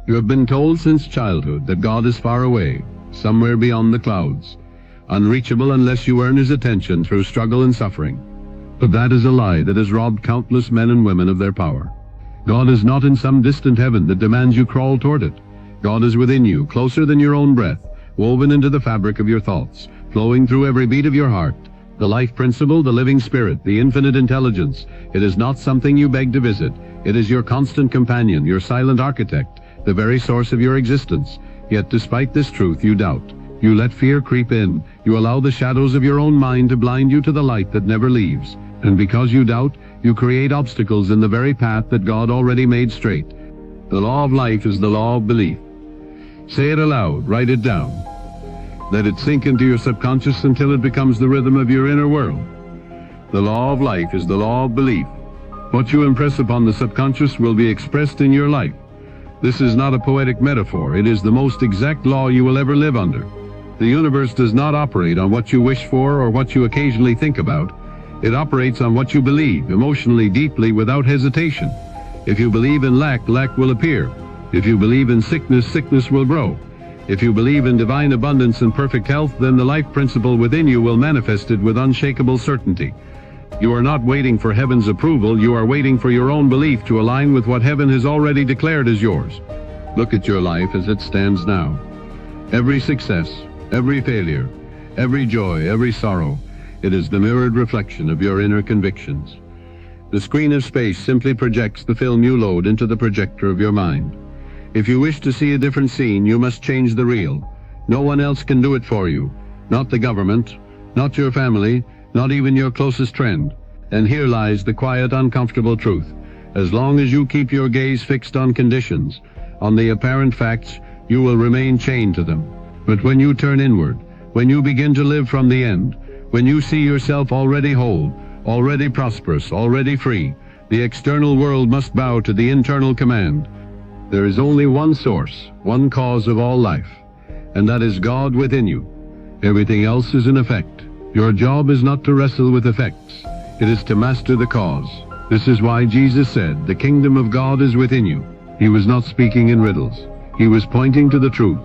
You have been told since childhood that God is far away, somewhere beyond the clouds, unreachable unless you earn his attention through struggle and suffering. But that is a lie that has robbed countless men and women of their power. God is not in some distant heaven that demands you crawl toward it. God is within you, closer than your own breath, woven into the fabric of your thoughts, flowing through every beat of your heart. The life principle, the living spirit, the infinite intelligence. It is not something you beg to visit. It is your constant companion, your silent architect, the very source of your existence. Yet despite this truth, you doubt. You let fear creep in. You allow the shadows of your own mind to blind you to the light that never leaves. And because you doubt, you create obstacles in the very path that God already made straight. The law of life is the law of belief. Say it aloud, write it down. Let it sink into your subconscious until it becomes the rhythm of your inner world. The law of life is the law of belief. What you impress upon the subconscious will be expressed in your life. This is not a poetic metaphor. It is the most exact law you will ever live under. The universe does not operate on what you wish for or what you occasionally think about. It operates on what you believe, emotionally, deeply, without hesitation. If you believe in lack, lack will appear. If you believe in sickness, sickness will grow. If you believe in divine abundance and perfect health, then the life principle within you will manifest it with unshakable certainty. You are not waiting for heaven's approval, you are waiting for your own belief to align with what heaven has already declared as yours. Look at your life as it stands now. Every success, every failure, every joy, every sorrow, it is the mirrored reflection of your inner convictions. The screen of space simply projects the film you load into the projector of your mind. If you wish to see a different scene, you must change the reel. No one else can do it for you. Not the government, not your family, not even your closest friend. And here lies the quiet, uncomfortable truth. As long as you keep your gaze fixed on conditions, on the apparent facts, you will remain chained to them. But when you turn inward, when you begin to live from the end, when you see yourself already whole, already prosperous, already free, the external world must bow to the internal command. There is only one source, one cause of all life, and that is God within you. Everything else is an effect. Your job is not to wrestle with effects. It is to master the cause. This is why Jesus said, "The kingdom of God is within you." He was not speaking in riddles. He was pointing to the truth,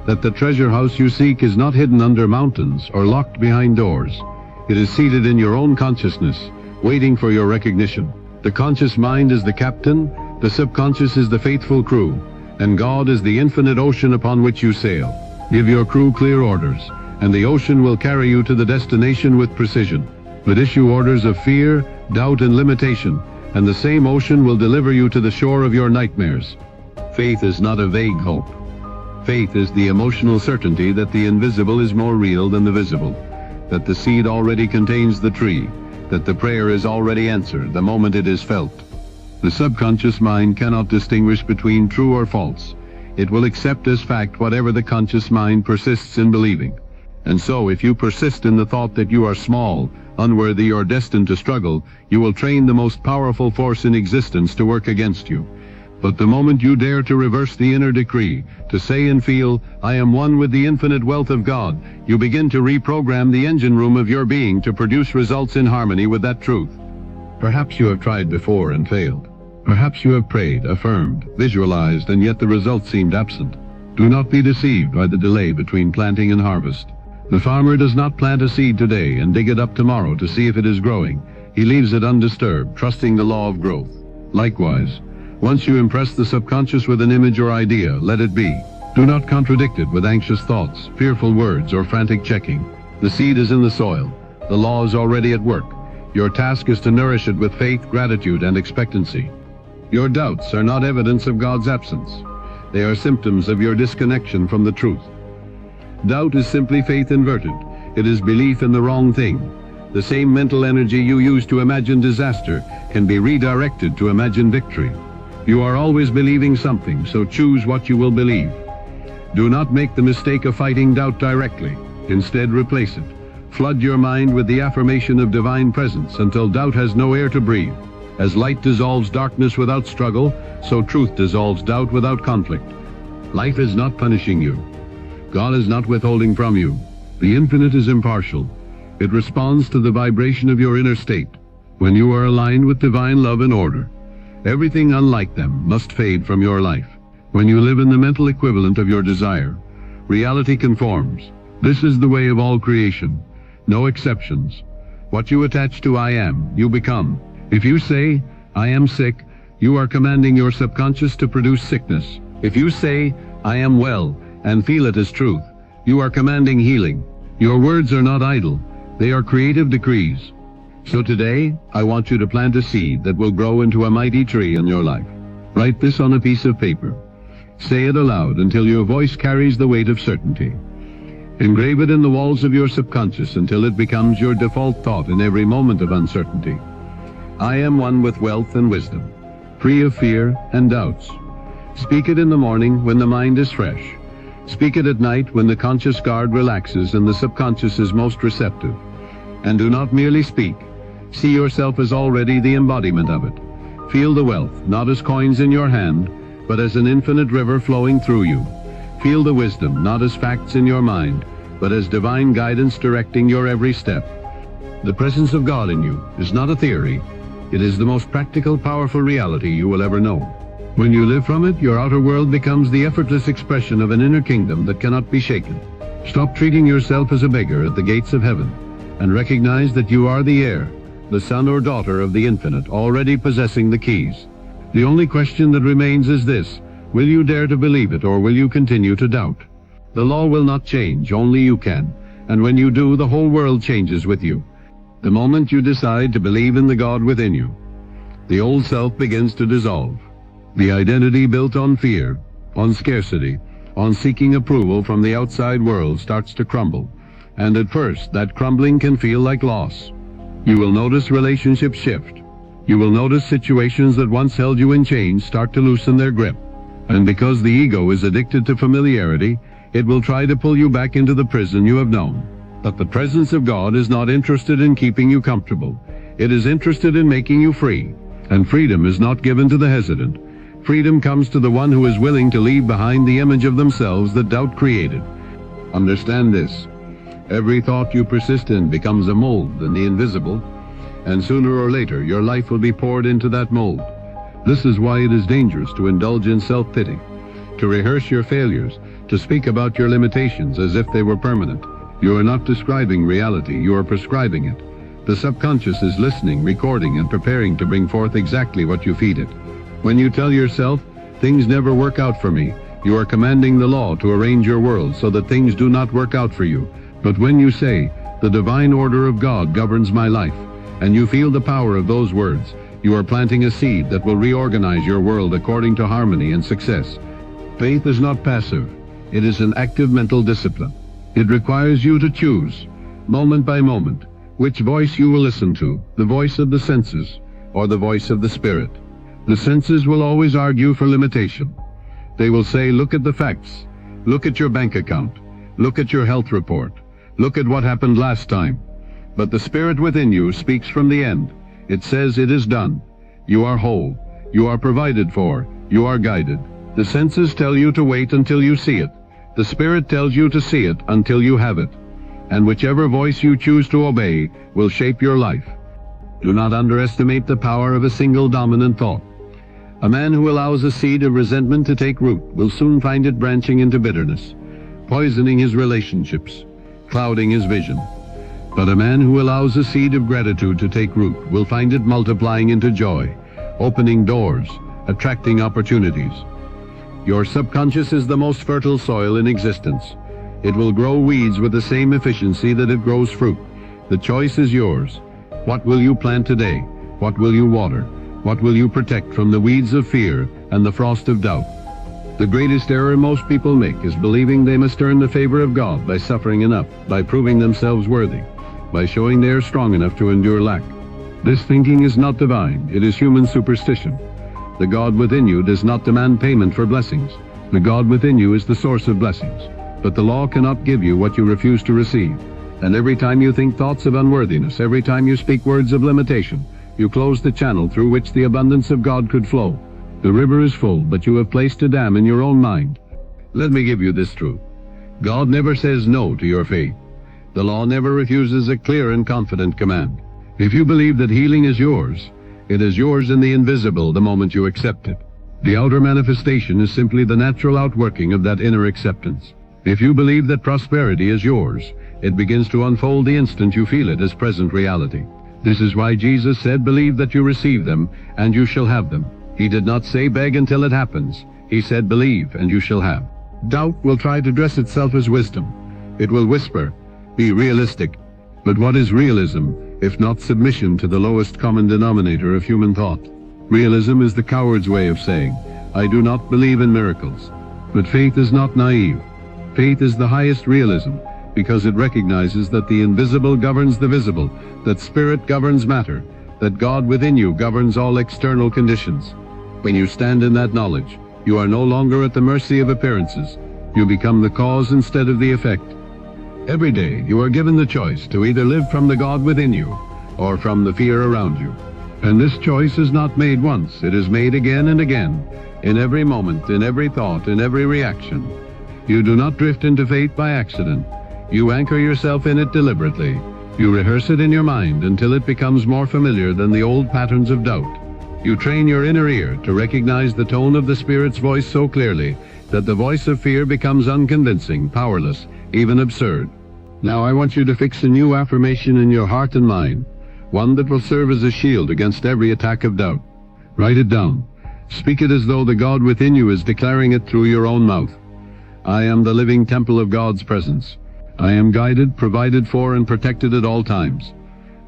that the treasure house you seek is not hidden under mountains or locked behind doors. It is seated in your own consciousness, waiting for your recognition. The conscious mind is the captain, the subconscious is the faithful crew, and God is the infinite ocean upon which you sail. Give your crew clear orders, and the ocean will carry you to the destination with precision. But issue orders of fear, doubt, and limitation, and the same ocean will deliver you to the shore of your nightmares. Faith is not a vague hope. Faith is the emotional certainty that the invisible is more real than the visible, that the seed already contains the tree, that the prayer is already answered the moment it is felt. The subconscious mind cannot distinguish between true or false. It will accept as fact whatever the conscious mind persists in believing. And so, if you persist in the thought that you are small, unworthy, or destined to struggle, you will train the most powerful force in existence to work against you. But the moment you dare to reverse the inner decree, to say and feel, "I am one with the infinite wealth of God," you begin to reprogram the engine room of your being to produce results in harmony with that truth. Perhaps you have tried before and failed. Perhaps you have prayed, affirmed, visualized, and yet the results seemed absent. Do not be deceived by the delay between planting and harvest. The farmer does not plant a seed today and dig it up tomorrow to see if it is growing. He leaves it undisturbed, trusting the law of growth. Likewise, once you impress the subconscious with an image or idea, let it be. Do not contradict it with anxious thoughts, fearful words, or frantic checking. The seed is in the soil. The law is already at work. Your task is to nourish it with faith, gratitude, and expectancy. Your doubts are not evidence of God's absence. They are symptoms of your disconnection from the truth. Doubt is simply faith inverted. It is belief in the wrong thing. The same mental energy you use to imagine disaster can be redirected to imagine victory. You are always believing something, so choose what you will believe. Do not make the mistake of fighting doubt directly. Instead, replace it. Flood your mind with the affirmation of divine presence until doubt has no air to breathe. As light dissolves darkness without struggle, so truth dissolves doubt without conflict. Life is not punishing you. God is not withholding from you. The infinite is impartial. It responds to the vibration of your inner state. When you are aligned with divine love and order, everything unlike them must fade from your life. When you live in the mental equivalent of your desire, reality conforms. This is the way of all creation. No exceptions. What you attach to I am, you become. If you say, I am sick, you are commanding your subconscious to produce sickness. If you say, I am well, and feel it as truth, you are commanding healing. Your words are not idle. They are creative decrees. So today, I want you to plant a seed that will grow into a mighty tree in your life. Write this on a piece of paper. Say it aloud until your voice carries the weight of certainty. Engrave it in the walls of your subconscious until it becomes your default thought in every moment of uncertainty. I am one with wealth and wisdom, free of fear and doubts. Speak it in the morning when the mind is fresh. Speak it at night when the conscious guard relaxes and the subconscious is most receptive. And do not merely speak. See yourself as already the embodiment of it. Feel the wealth, not as coins in your hand, but as an infinite river flowing through you. Feel the wisdom, not as facts in your mind, but as divine guidance directing your every step. The presence of God in you is not a theory. It is the most practical, powerful reality you will ever know. When you live from it, your outer world becomes the effortless expression of an inner kingdom that cannot be shaken. Stop treating yourself as a beggar at the gates of heaven, and recognize that you are the heir, the son or daughter of the infinite, already possessing the keys. The only question that remains is this: will you dare to believe it, or will you continue to doubt? The law will not change, only you can, and when you do, the whole world changes with you. The moment you decide to believe in the God within you, the old self begins to dissolve. The identity built on fear, on scarcity, on seeking approval from the outside world starts to crumble, and at first that crumbling can feel like loss. You will notice relationships shift. You will notice situations that once held you in chains start to loosen their grip. And because the ego is addicted to familiarity, it will try to pull you back into the prison you have known. But the presence of God is not interested in keeping you comfortable. It is interested in making you free. And freedom is not given to the hesitant. Freedom comes to the one who is willing to leave behind the image of themselves that doubt created. Understand this. Every thought you persist in becomes a mold in the invisible, and sooner or later your life will be poured into that mold. This is why it is dangerous to indulge in self-pity, to rehearse your failures, to speak about your limitations as if they were permanent. You are not describing reality, you are prescribing it. The subconscious is listening, recording, and preparing to bring forth exactly what you feed it. When you tell yourself, things never work out for me, you are commanding the law to arrange your world so that things do not work out for you. But when you say, the divine order of God governs my life, and you feel the power of those words, you are planting a seed that will reorganize your world according to harmony and success. Faith is not passive. It is an active mental discipline. It requires you to choose, moment by moment, which voice you will listen to, the voice of the senses or the voice of the spirit. The senses will always argue for limitation. They will say, look at the facts, look at your bank account, look at your health report, look at what happened last time. But the spirit within you speaks from the end. It says it is done. You are whole. You are provided for. You are guided. The senses tell you to wait until you see it. The spirit tells you to see it until you have it. And whichever voice you choose to obey will shape your life. Do not underestimate the power of a single dominant thought. A man who allows a seed of resentment to take root will soon find it branching into bitterness, poisoning his relationships, clouding his vision. But a man who allows a seed of gratitude to take root will find it multiplying into joy, opening doors, attracting opportunities. Your subconscious is the most fertile soil in existence. It will grow weeds with the same efficiency that it grows fruit. The choice is yours. What will you plant today? What will you water? What will you protect from the weeds of fear and the frost of doubt? The greatest error most people make is believing they must earn the favor of God by suffering enough, by proving themselves worthy, by showing they are strong enough to endure lack. This thinking is not divine, it is human superstition. The God within you does not demand payment for blessings. The God within you is the source of blessings. But the law cannot give you what you refuse to receive. And every time you think thoughts of unworthiness, every time you speak words of limitation, you close the channel through which the abundance of God could flow. The river is full, but you have placed a dam in your own mind. Let me give you this truth. God never says no to your faith. The law never refuses a clear and confident command. If you believe that healing is yours, it is yours in the invisible the moment you accept it. The outer manifestation is simply the natural outworking of that inner acceptance. If you believe that prosperity is yours, it begins to unfold the instant you feel it as present reality. This is why Jesus said, "Believe that you receive them, and you shall have them." He did not say, "Beg until it happens." He said, "Believe, and you shall have." Doubt will try to dress itself as wisdom. It will whisper, "Be realistic." But what is realism, if not submission to the lowest common denominator of human thought? Realism is the coward's way of saying, "I do not believe in miracles." But faith is not naive. Faith is the highest realism, because it recognizes that the invisible governs the visible, that spirit governs matter, that God within you governs all external conditions. When you stand in that knowledge, you are no longer at the mercy of appearances. You become the cause instead of the effect. Every day you are given the choice to either live from the God within you or from the fear around you. And this choice is not made once, it is made again and again, in every moment, in every thought, in every reaction. You do not drift into fate by accident. You anchor yourself in it deliberately. You rehearse it in your mind until it becomes more familiar than the old patterns of doubt. You train your inner ear to recognize the tone of the Spirit's voice so clearly that the voice of fear becomes unconvincing, powerless, even absurd. Now I want you to fix a new affirmation in your heart and mind, one that will serve as a shield against every attack of doubt. Write it down. Speak it as though the God within you is declaring it through your own mouth. I am the living temple of God's presence. I am guided, provided for, and protected at all times.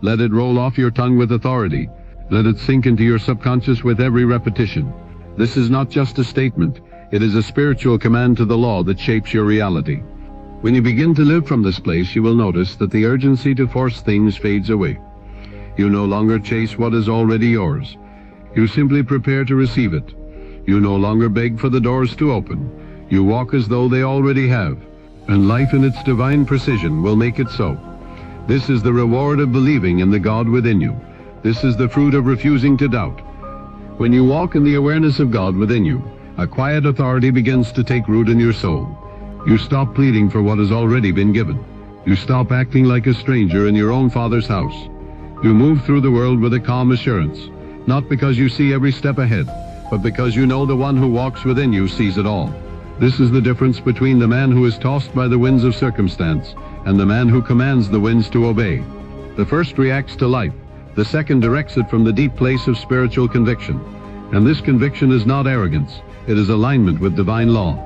Let it roll off your tongue with authority. Let it sink into your subconscious with every repetition. This is not just a statement. It is a spiritual command to the law that shapes your reality. When you begin to live from this place, you will notice that the urgency to force things fades away. You no longer chase what is already yours. You simply prepare to receive it. You no longer beg for the doors to open. You walk as though they already have, and life in its divine precision will make it so. This is the reward of believing in the God within you. This is the fruit of refusing to doubt. When you walk in the awareness of God within you, a quiet authority begins to take root in your soul. You stop pleading for what has already been given. You stop acting like a stranger in your own Father's house. You move through the world with a calm assurance, not because you see every step ahead, but because you know the one who walks within you sees it all. This is the difference between the man who is tossed by the winds of circumstance and the man who commands the winds to obey. The first reacts to life. The second directs it from the deep place of spiritual conviction. And this conviction is not arrogance. It is alignment with divine law.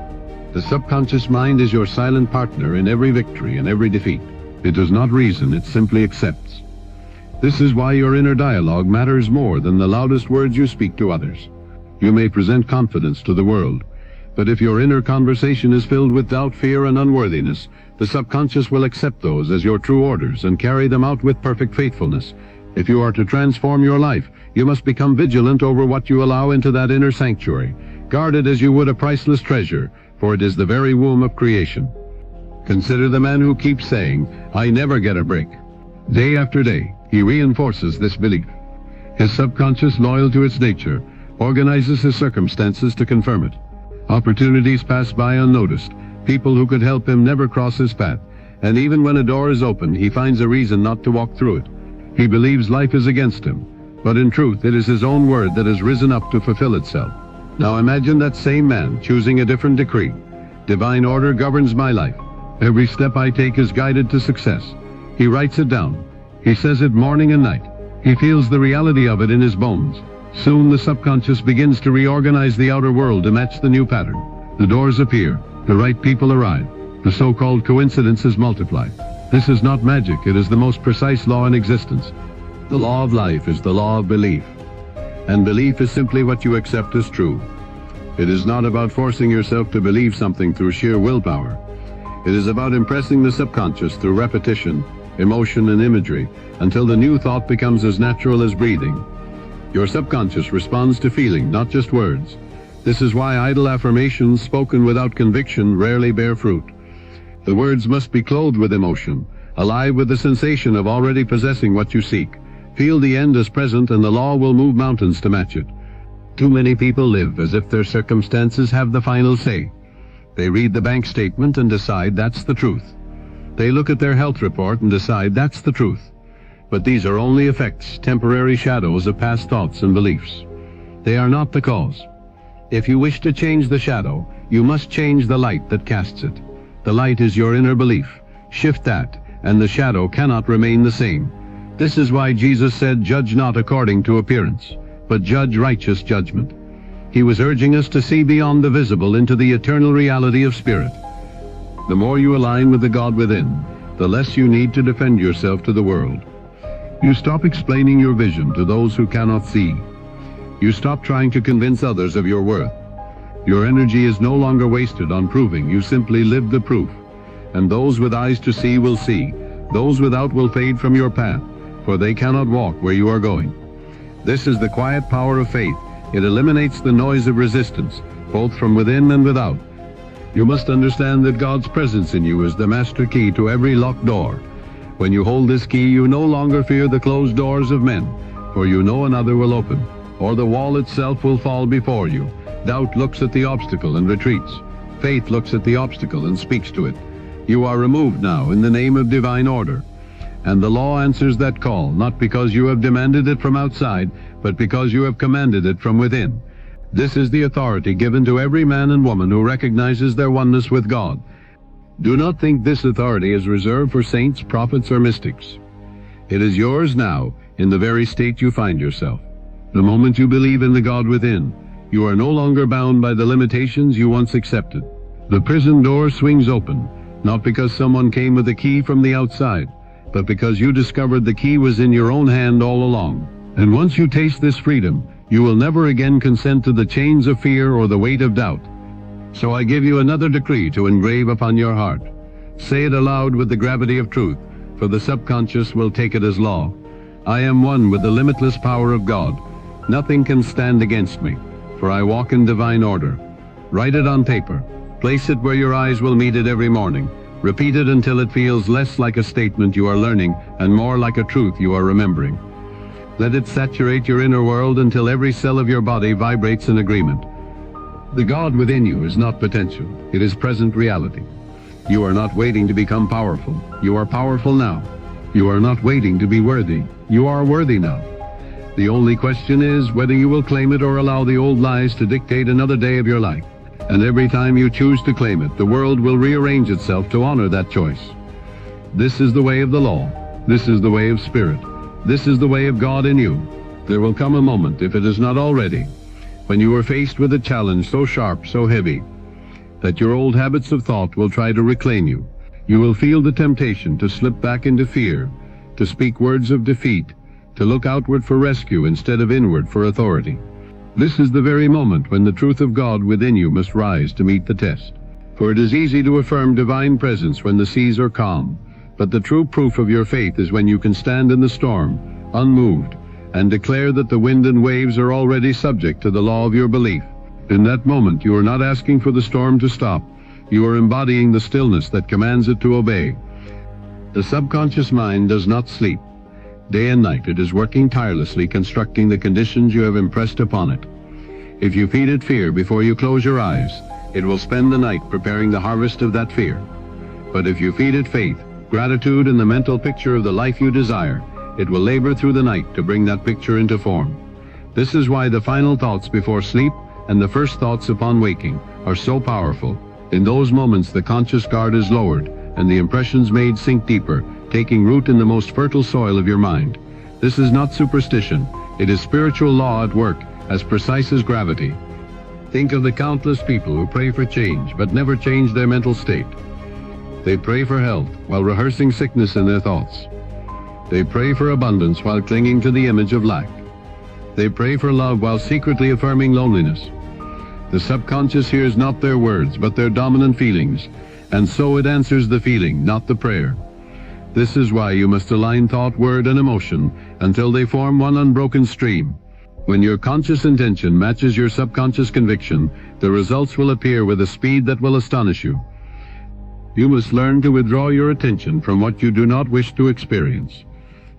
The subconscious mind is your silent partner in every victory and every defeat. It does not reason, it simply accepts. This is why your inner dialogue matters more than the loudest words you speak to others. You may present confidence to the world, but if your inner conversation is filled with doubt, fear, and unworthiness, the subconscious will accept those as your true orders and carry them out with perfect faithfulness. If you are to transform your life, you must become vigilant over what you allow into that inner sanctuary. Guard it as you would a priceless treasure, for it is the very womb of creation. Consider the man who keeps saying, "I never get a break." Day after day, he reinforces this belief. His subconscious, loyal to its nature, organizes his circumstances to confirm it. Opportunities pass by unnoticed. People who could help him never cross his path. And even when a door is open, he finds a reason not to walk through it. He believes life is against him, but in truth it is his own word that has risen up to fulfill itself. Now imagine that same man choosing a different decree. Divine order governs my life. Every step I take is guided to success. He writes it down. He says it morning and night. He feels the reality of it in his bones. Soon the subconscious begins to reorganize the outer world to match the new pattern. The doors appear. The right people arrive. The so-called coincidences multiply. This is not magic. It is the most precise law in existence. The law of life is the law of belief. And belief is simply what you accept as true. It is not about forcing yourself to believe something through sheer willpower. It is about impressing the subconscious through repetition, emotion, and imagery until the new thought becomes as natural as breathing. Your subconscious responds to feeling, not just words. This is why idle affirmations spoken without conviction rarely bear fruit. The words must be clothed with emotion, alive with the sensation of already possessing what you seek. Feel the end as present and the law will move mountains to match it. Too many people live as if their circumstances have the final say. They read the bank statement and decide that's the truth. They look at their health report and decide that's the truth. But these are only effects, temporary shadows of past thoughts and beliefs. They are not the cause. If you wish to change the shadow, you must change the light that casts it. The light is your inner belief. Shift that, and the shadow cannot remain the same. This is why Jesus said, "Judge not according to appearance, but judge righteous judgment." He was urging us to see beyond the visible into the eternal reality of spirit. The more you align with the God within, the less you need to defend yourself to the world. You stop explaining your vision to those who cannot see. You stop trying to convince others of your worth. Your energy is no longer wasted on proving, you simply live the proof. And those with eyes to see will see. Those without will fade from your path, for they cannot walk where you are going. This is the quiet power of faith. It eliminates the noise of resistance, both from within and without. You must understand that God's presence in you is the master key to every locked door. When you hold this key, you no longer fear the closed doors of men, for you know another will open, or the wall itself will fall before you. Doubt looks at the obstacle and retreats. Faith looks at the obstacle and speaks to it. You are removed now in the name of divine order. And the law answers that call, not because you have demanded it from outside, but because you have commanded it from within. This is the authority given to every man and woman who recognizes their oneness with God. Do not think this authority is reserved for saints, prophets, or mystics. It is yours now, in the very state you find yourself. The moment you believe in the God within, you are no longer bound by the limitations you once accepted. The prison door swings open, not because someone came with a key from the outside, but because you discovered the key was in your own hand all along. And once you taste this freedom, you will never again consent to the chains of fear or the weight of doubt. So I give you another decree to engrave upon your heart. Say it aloud with the gravity of truth, for the subconscious will take it as law. I am one with the limitless power of God. Nothing can stand against me, for I walk in divine order. Write it on paper. Place it where your eyes will meet it every morning. Repeat it until it feels less like a statement you are learning and more like a truth you are remembering. Let it saturate your inner world until every cell of your body vibrates in agreement. The God within you is not potential. It is present reality. You are not waiting to become powerful. You are powerful now. You are not waiting to be worthy. You are worthy now. The only question is whether you will claim it or allow the old lies to dictate another day of your life. And every time you choose to claim it, the world will rearrange itself to honor that choice. This is the way of the law. This is the way of spirit. This is the way of God in you. There will come a moment, if it is not already, when you are faced with a challenge so sharp, so heavy, that your old habits of thought will try to reclaim you. You will feel the temptation to slip back into fear, to speak words of defeat, to look outward for rescue instead of inward for authority. This is the very moment when the truth of God within you must rise to meet the test. For it is easy to affirm divine presence when the seas are calm, but the true proof of your faith is when you can stand in the storm, unmoved, and declare that the wind and waves are already subject to the law of your belief. In that moment, you are not asking for the storm to stop. You are embodying the stillness that commands it to obey. The subconscious mind does not sleep. Day and night it is working tirelessly constructing the conditions you have impressed upon it. If you feed it fear before you close your eyes, it will spend the night preparing the harvest of that fear. But if you feed it faith, gratitude, and the mental picture of the life you desire, it will labor through the night to bring that picture into form. This is why the final thoughts before sleep and the first thoughts upon waking are so powerful. In those moments the conscious guard is lowered and the impressions made sink deeper, taking root in the most fertile soil of your mind. This is not superstition. It is spiritual law at work, as precise as gravity. Think of the countless people who pray for change but never change their mental state. They pray for health while rehearsing sickness in their thoughts. They pray for abundance while clinging to the image of lack. They pray for love while secretly affirming loneliness. The subconscious hears not their words but their dominant feelings, and so it answers the feeling, not the prayer. This is why you must align thought, word, and emotion until they form one unbroken stream. When your conscious intention matches your subconscious conviction, the results will appear with a speed that will astonish you. You must learn to withdraw your attention from what you do not wish to experience.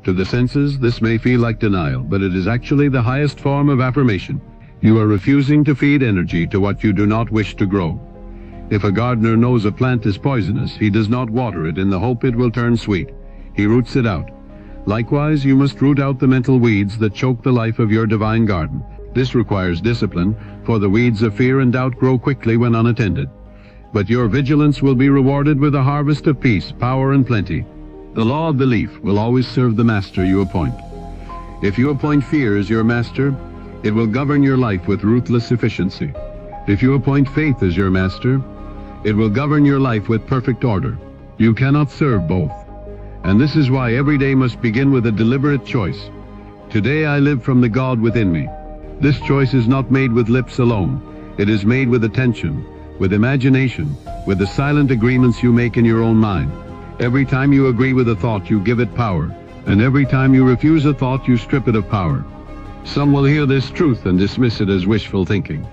To the senses, this may feel like denial, but it is actually the highest form of affirmation. You are refusing to feed energy to what you do not wish to grow. If a gardener knows a plant is poisonous, he does not water it in the hope it will turn sweet. He roots it out. Likewise, you must root out the mental weeds that choke the life of your divine garden. This requires discipline, for the weeds of fear and doubt grow quickly when unattended. But your vigilance will be rewarded with a harvest of peace, power, and plenty. The law of belief will always serve the master you appoint. If you appoint fear as your master, it will govern your life with ruthless efficiency. If you appoint faith as your master, it will govern your life with perfect order. You cannot serve both. And this is why every day must begin with a deliberate choice. Today I live from the God within me. This choice is not made with lips alone. It is made with attention, with imagination, with the silent agreements you make in your own mind. Every time you agree with a thought, you give it power. And every time you refuse a thought, you strip it of power. Some will hear this truth and dismiss it as wishful thinking,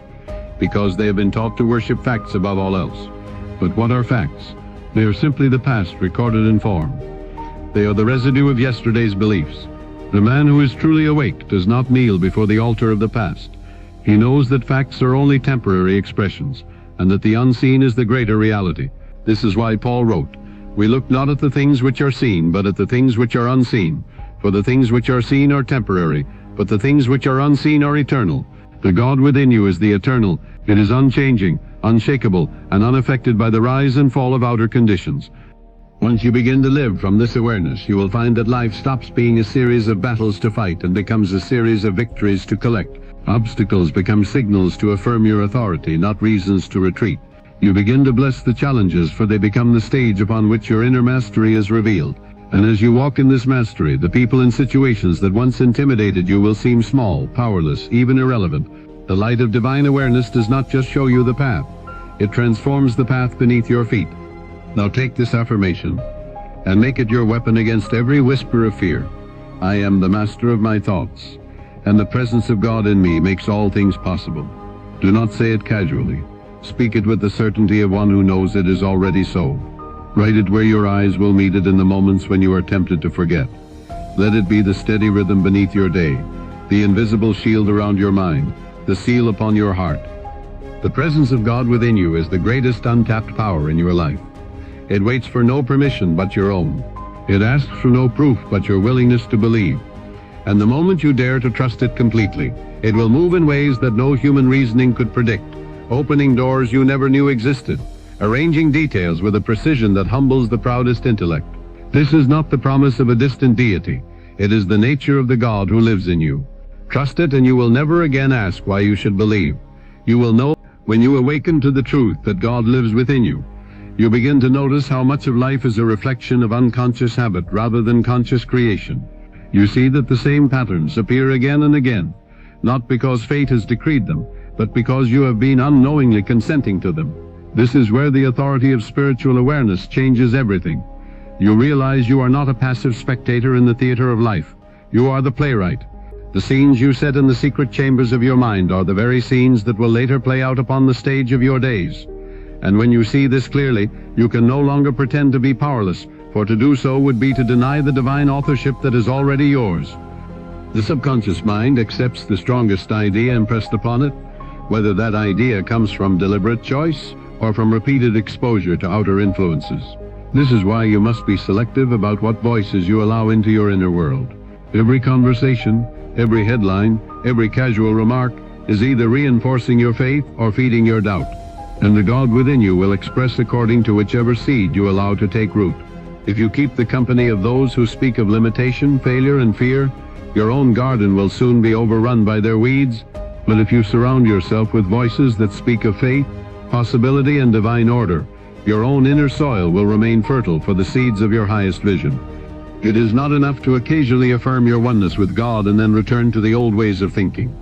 because they have been taught to worship facts above all else. But what are facts? They are simply the past recorded in form. They are the residue of yesterday's beliefs. The man who is truly awake does not kneel before the altar of the past. He knows that facts are only temporary expressions, and that the unseen is the greater reality. This is why Paul wrote, "We look not at the things which are seen, but at the things which are unseen. For the things which are seen are temporary, but the things which are unseen are eternal." The God within you is the eternal. It is unchanging, unshakable, and unaffected by the rise and fall of outer conditions. Once you begin to live from this awareness, you will find that life stops being a series of battles to fight and becomes a series of victories to collect. Obstacles become signals to affirm your authority, not reasons to retreat. You begin to bless the challenges, for they become the stage upon which your inner mastery is revealed. And as you walk in this mastery, the people and situations that once intimidated you will seem small, powerless, even irrelevant. The light of divine awareness does not just show you the path. It transforms the path beneath your feet. Now take this affirmation and make it your weapon against every whisper of fear. I am the master of my thoughts, and the presence of God in me makes all things possible. Do not say it casually. Speak it with the certainty of one who knows it is already so. Write it where your eyes will meet it in the moments when you are tempted to forget. Let it be the steady rhythm beneath your day, the invisible shield around your mind, the seal upon your heart. The presence of God within you is the greatest untapped power in your life. It waits for no permission but your own. It asks for no proof but your willingness to believe. And the moment you dare to trust it completely, it will move in ways that no human reasoning could predict, opening doors you never knew existed, arranging details with a precision that humbles the proudest intellect. This is not the promise of a distant deity. It is the nature of the God who lives in you. Trust it and you will never again ask why you should believe. You will know when you awaken to the truth that God lives within you. You begin to notice how much of life is a reflection of unconscious habit rather than conscious creation. You see that the same patterns appear again and again, not because fate has decreed them, but because you have been unknowingly consenting to them. This is where the authority of spiritual awareness changes everything. You realize you are not a passive spectator in the theater of life. You are the playwright. The scenes you set in the secret chambers of your mind are the very scenes that will later play out upon the stage of your days. And when you see this clearly, you can no longer pretend to be powerless, for to do so would be to deny the divine authorship that is already yours. The subconscious mind accepts the strongest idea impressed upon it, whether that idea comes from deliberate choice or from repeated exposure to outer influences. This is why you must be selective about what voices you allow into your inner world. Every conversation, every headline, every casual remark is either reinforcing your faith or feeding your doubt. And the God within you will express according to whichever seed you allow to take root. If you keep the company of those who speak of limitation, failure, and fear, your own garden will soon be overrun by their weeds. But if you surround yourself with voices that speak of faith, possibility, and divine order, your own inner soil will remain fertile for the seeds of your highest vision. It is not enough to occasionally affirm your oneness with God and then return to the old ways of thinking.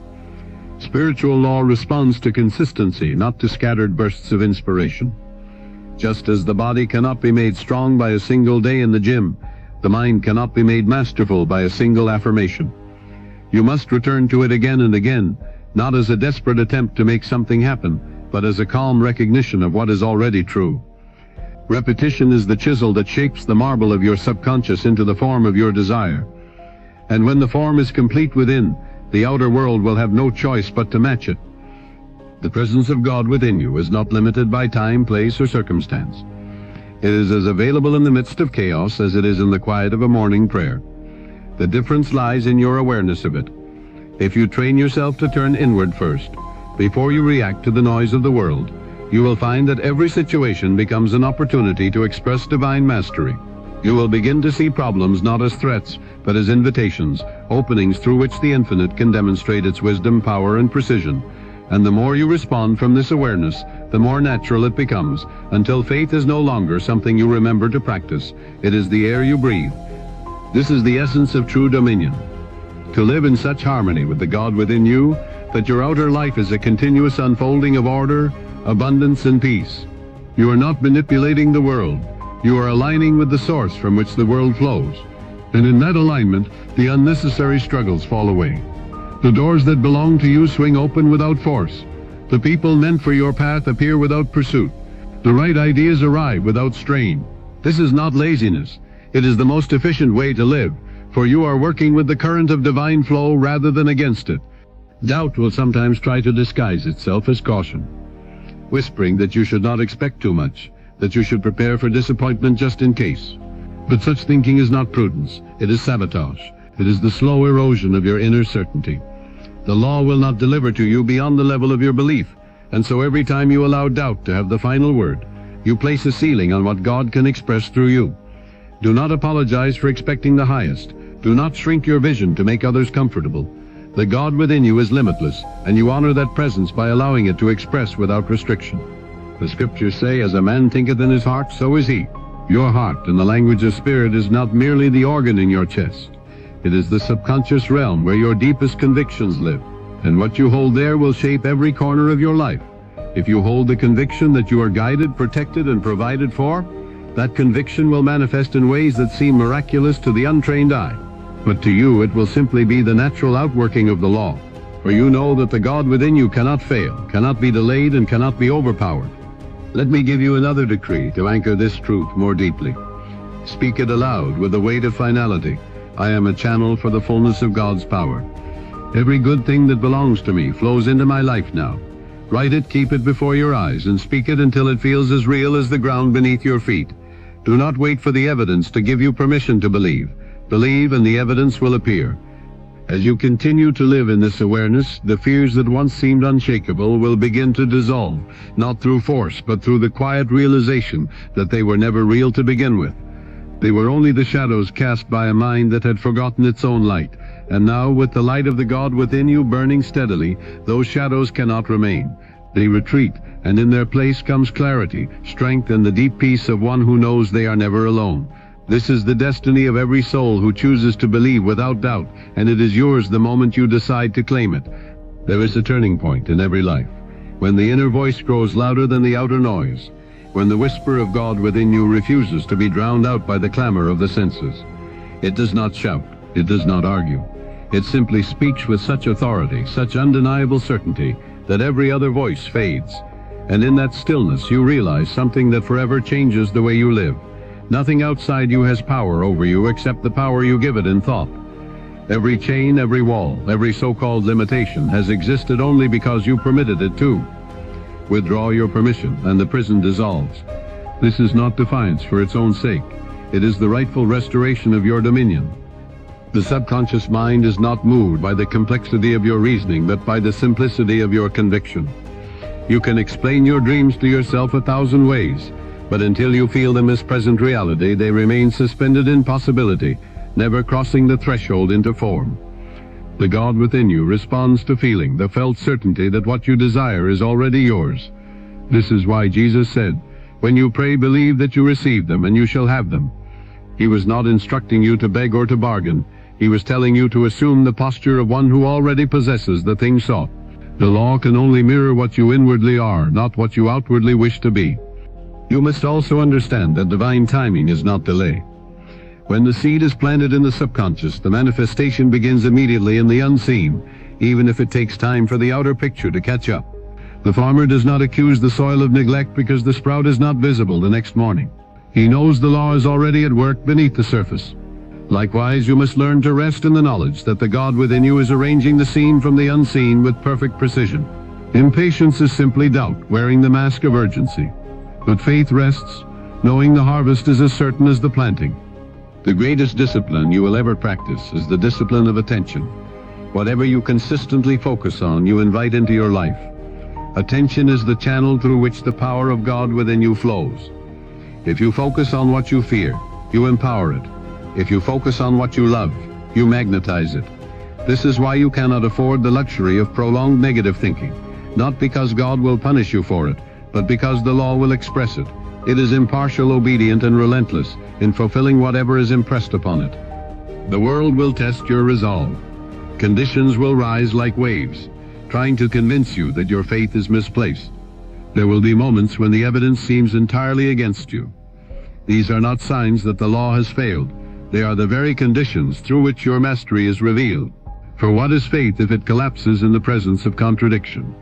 Spiritual law responds to consistency, not to scattered bursts of inspiration. Just as the body cannot be made strong by a single day in the gym, the mind cannot be made masterful by a single affirmation. You must return to it again and again, not as a desperate attempt to make something happen, but as a calm recognition of what is already true. Repetition is the chisel that shapes the marble of your subconscious into the form of your desire. And when the form is complete within, the outer world will have no choice but to match it. The presence of God within you is not limited by time, place, or circumstance. It is as available in the midst of chaos as it is in the quiet of a morning prayer. The difference lies in your awareness of it. If you train yourself to turn inward first, before you react to the noise of the world, you will find that every situation becomes an opportunity to express divine mastery. You will begin to see problems not as threats, but as invitations, openings through which the infinite can demonstrate its wisdom, power, and precision. And the more you respond from this awareness, the more natural it becomes, until faith is no longer something you remember to practice. It is the air you breathe. This is the essence of true dominion. To live in such harmony with the God within you, that your outer life is a continuous unfolding of order, abundance, and peace. You are not manipulating the world. You are aligning with the source from which the world flows. And in that alignment, the unnecessary struggles fall away. The doors that belong to you swing open without force. The people meant for your path appear without pursuit. The right ideas arrive without strain. This is not laziness. It is the most efficient way to live, for you are working with the current of divine flow rather than against it. Doubt will sometimes try to disguise itself as caution, whispering that you should not expect too much, that you should prepare for disappointment just in case. But such thinking is not prudence. It is sabotage. It is the slow erosion of your inner certainty. The law will not deliver to you beyond the level of your belief, and so every time you allow doubt to have the final word, you place a ceiling on what God can express through you. Do not apologize for expecting the highest. Do not shrink your vision to make others comfortable. The God within you is limitless, and you honor that presence by allowing it to express without restriction. The scriptures say, as a man thinketh in his heart, so is he. Your heart, in the language of spirit, is not merely the organ in your chest. It is the subconscious realm where your deepest convictions live, and what you hold there will shape every corner of your life. If you hold the conviction that you are guided, protected, and provided for, that conviction will manifest in ways that seem miraculous to the untrained eye. But to you it will simply be the natural outworking of the law, for you know that the God within you cannot fail, cannot be delayed, and cannot be overpowered. Let me give you another decree to anchor this truth more deeply. Speak it aloud with the weight of finality. I am a channel for the fullness of God's power. Every good thing that belongs to me flows into my life now. Write it, keep it before your eyes, and speak it until it feels as real as the ground beneath your feet. Do not wait for the evidence to give you permission to believe. Believe, and the evidence will appear. As you continue to live in this awareness, the fears that once seemed unshakable will begin to dissolve, not through force, but through the quiet realization that they were never real to begin with. They were only the shadows cast by a mind that had forgotten its own light, and now, with the light of the God within you burning steadily, those shadows cannot remain. They retreat, and in their place comes clarity, strength, and the deep peace of one who knows they are never alone. This is the destiny of every soul who chooses to believe without doubt, and it is yours the moment you decide to claim it. There is a turning point in every life, when the inner voice grows louder than the outer noise, when the whisper of God within you refuses to be drowned out by the clamor of the senses. It does not shout, it does not argue. It simply speaks with such authority, such undeniable certainty, that every other voice fades. And in that stillness you realize something that forever changes the way you live. Nothing outside you has power over you except the power you give it in thought. Every chain, every wall, every so-called limitation has existed only because you permitted it to. Withdraw your permission, and the prison dissolves. This is not defiance for its own sake. It is the rightful restoration of your dominion. The subconscious mind is not moved by the complexity of your reasoning, but by the simplicity of your conviction. You can explain your dreams to yourself 1,000 ways, but until you feel them as present reality, they remain suspended in possibility, never crossing the threshold into form. The God within you responds to feeling, the felt certainty that what you desire is already yours. This is why Jesus said, "When you pray, believe that you receive them, and you shall have them." He was not instructing you to beg or to bargain. He was telling you to assume the posture of one who already possesses the thing sought. The law can only mirror what you inwardly are, not what you outwardly wish to be. You must also understand that divine timing is not delay. When the seed is planted in the subconscious, the manifestation begins immediately in the unseen, even if it takes time for the outer picture to catch up. The farmer does not accuse the soil of neglect because the sprout is not visible the next morning. He knows the law is already at work beneath the surface. Likewise, you must learn to rest in the knowledge that the God within you is arranging the seen from the unseen with perfect precision. Impatience is simply doubt, wearing the mask of urgency. But faith rests, knowing the harvest is as certain as the planting. The greatest discipline you will ever practice is the discipline of attention. Whatever you consistently focus on, you invite into your life. Attention is the channel through which the power of God within you flows. If you focus on what you fear, you empower it. If you focus on what you love, you magnetize it. This is why you cannot afford the luxury of prolonged negative thinking, not because God will punish you for it, but because the law will express it. It is impartial, obedient, and relentless in fulfilling whatever is impressed upon it. The world will test your resolve. Conditions will rise like waves, trying to convince you that your faith is misplaced. There will be moments when the evidence seems entirely against you. These are not signs that the law has failed. They are the very conditions through which your mastery is revealed. For what is faith if it collapses in the presence of contradiction?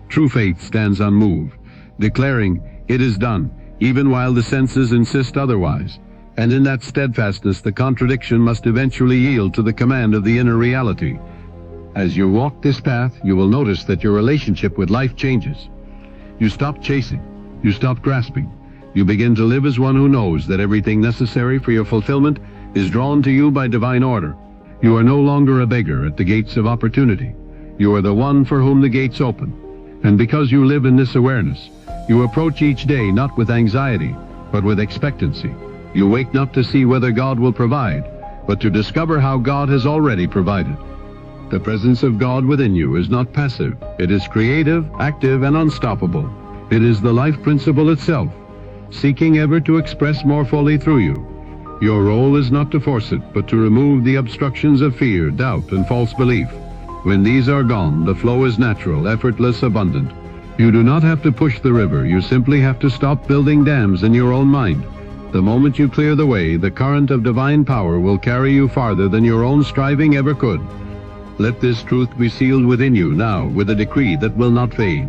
True faith stands unmoved, declaring, "It is done," even while the senses insist otherwise. And in that steadfastness, the contradiction must eventually yield to the command of the inner reality. As you walk this path, you will notice that your relationship with life changes. You stop chasing. You stop grasping. You begin to live as one who knows that everything necessary for your fulfillment is drawn to you by divine order. You are no longer a beggar at the gates of opportunity. You are the one for whom the gates open. And because you live in this awareness, you approach each day not with anxiety, but with expectancy. You wake not to see whether God will provide, but to discover how God has already provided. The presence of God within you is not passive. It is creative, active, and unstoppable. It is the life principle itself, seeking ever to express more fully through you. Your role is not to force it, but to remove the obstructions of fear, doubt, and false belief. When these are gone, the flow is natural, effortless, abundant. You do not have to push the river. You simply have to stop building dams in your own mind. The moment you clear the way, the current of divine power will carry you farther than your own striving ever could. Let this truth be sealed within you now with a decree that will not fade.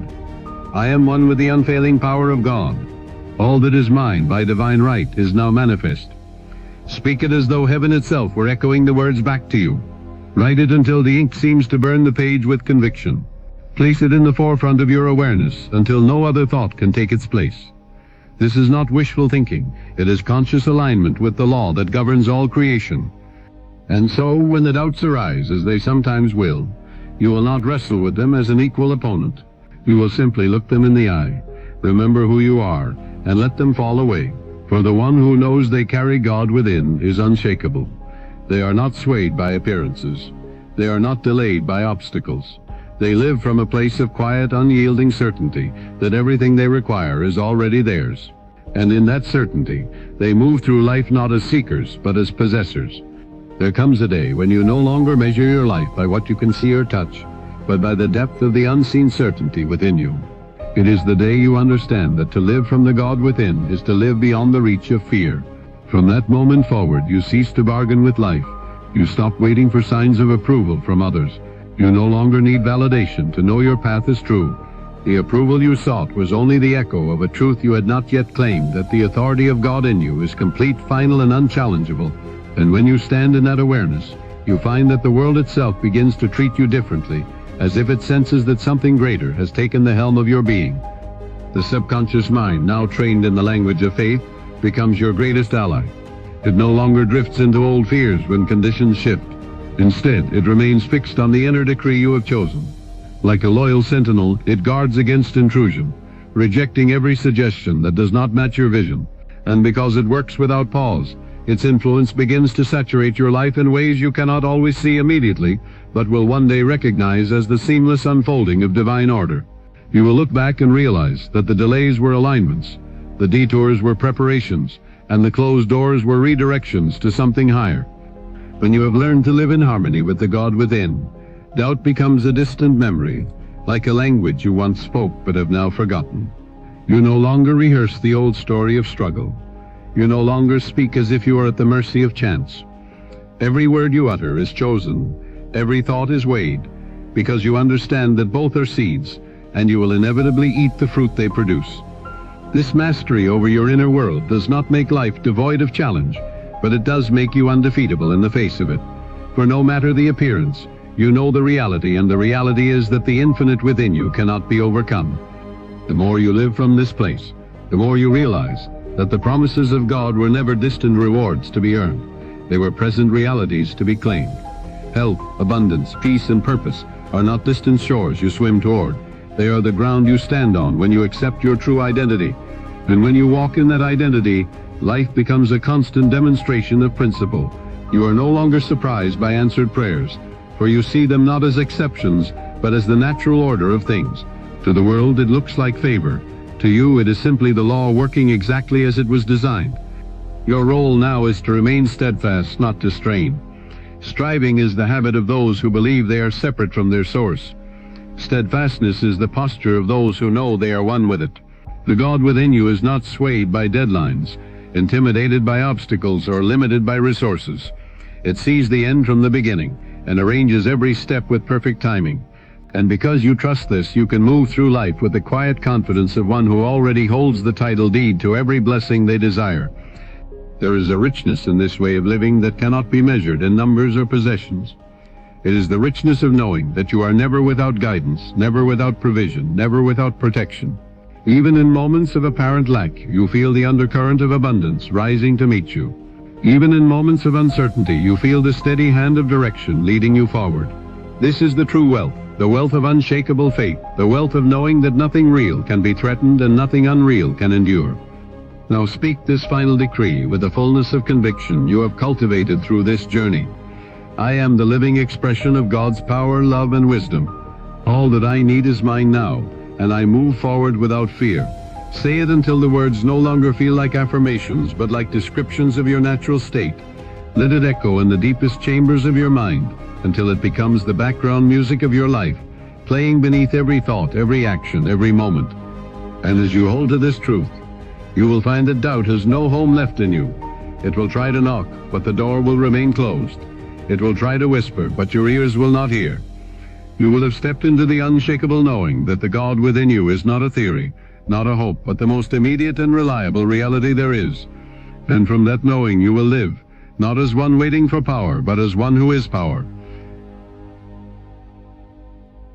I am one with the unfailing power of God. All that is mine by divine right is now manifest. Speak it as though heaven itself were echoing the words back to you. Write it until the ink seems to burn the page with conviction. Place it in the forefront of your awareness until no other thought can take its place. This is not wishful thinking. It is conscious alignment with the law that governs all creation. And so, when the doubts arise, as they sometimes will, you will not wrestle with them as an equal opponent. You will simply look them in the eye, remember who you are, and let them fall away. For the one who knows they carry God within is unshakable. They are not swayed by appearances. They are not delayed by obstacles. They live from a place of quiet, unyielding certainty that everything they require is already theirs. And in that certainty, they move through life not as seekers, but as possessors. There comes a day when you no longer measure your life by what you can see or touch, but by the depth of the unseen certainty within you. It is the day you understand that to live from the God within is to live beyond the reach of fear. From that moment forward, you cease to bargain with life. You stop waiting for signs of approval from others. You no longer need validation to know your path is true. The approval you sought was only the echo of a truth you had not yet claimed, that the authority of God in you is complete, final, and unchallengeable. And when you stand in that awareness, you find that the world itself begins to treat you differently, as if it senses that something greater has taken the helm of your being. The subconscious mind, now trained in the language of faith, becomes your greatest ally. It no longer drifts into old fears when conditions shift. Instead, it remains fixed on the inner decree you have chosen. Like a loyal sentinel, it guards against intrusion, rejecting every suggestion that does not match your vision. And because it works without pause, its influence begins to saturate your life in ways you cannot always see immediately, but will one day recognize as the seamless unfolding of divine order. You will look back and realize that the delays were alignments, the detours were preparations, and the closed doors were redirections to something higher. When you have learned to live in harmony with the God within, doubt becomes a distant memory, like a language you once spoke but have now forgotten. You no longer rehearse the old story of struggle. You no longer speak as if you are at the mercy of chance. Every word you utter is chosen, every thought is weighed, because you understand that both are seeds, and you will inevitably eat the fruit they produce. This mastery over your inner world does not make life devoid of challenge, but it does make you undefeatable in the face of it. For no matter the appearance, you know the reality, and the reality is that the infinite within you cannot be overcome. The more you live from this place, the more you realize that the promises of God were never distant rewards to be earned. They were present realities to be claimed. health, abundance, peace, and purpose are not distant shores you swim toward. They are the ground you stand on when you accept your true identity. And when you walk in that identity, life becomes a constant demonstration of principle. You are no longer surprised by answered prayers, for you see them not as exceptions, but as the natural order of things. To the world it looks like favor. To you it is simply the law working exactly as it was designed. Your role now is to remain steadfast, not to strain. Striving is the habit of those who believe they are separate from their source. Steadfastness is the posture of those who know they are one with it. The God within you is not swayed by deadlines, intimidated by obstacles, or limited by resources. It sees the end from the beginning and arranges every step with perfect timing. And because you trust this, you can move through life with the quiet confidence of one who already holds the title deed to every blessing they desire. There is a richness in this way of living that cannot be measured in numbers or possessions. It is the richness of knowing that you are never without guidance, never without provision, never without protection. Even in moments of apparent lack, you feel the undercurrent of abundance rising to meet you. Even in moments of uncertainty, you feel the steady hand of direction leading you forward. This is the true wealth, the wealth of unshakable faith, the wealth of knowing that nothing real can be threatened and nothing unreal can endure. Now speak this final decree with the fullness of conviction you have cultivated through this journey. I am the living expression of God's power, love, and wisdom. All that I need is mine now, and I move forward without fear. Say it until the words no longer feel like affirmations, but like descriptions of your natural state. Let it echo in the deepest chambers of your mind, until it becomes the background music of your life, playing beneath every thought, every action, every moment. And as you hold to this truth, you will find that doubt has no home left in you. It will try to knock, but the door will remain closed. It will try to whisper, but your ears will not hear. You will have stepped into the unshakable knowing that the God within you is not a theory, not a hope, but the most immediate and reliable reality there is. And from that knowing you will live, not as one waiting for power, but as one who is power.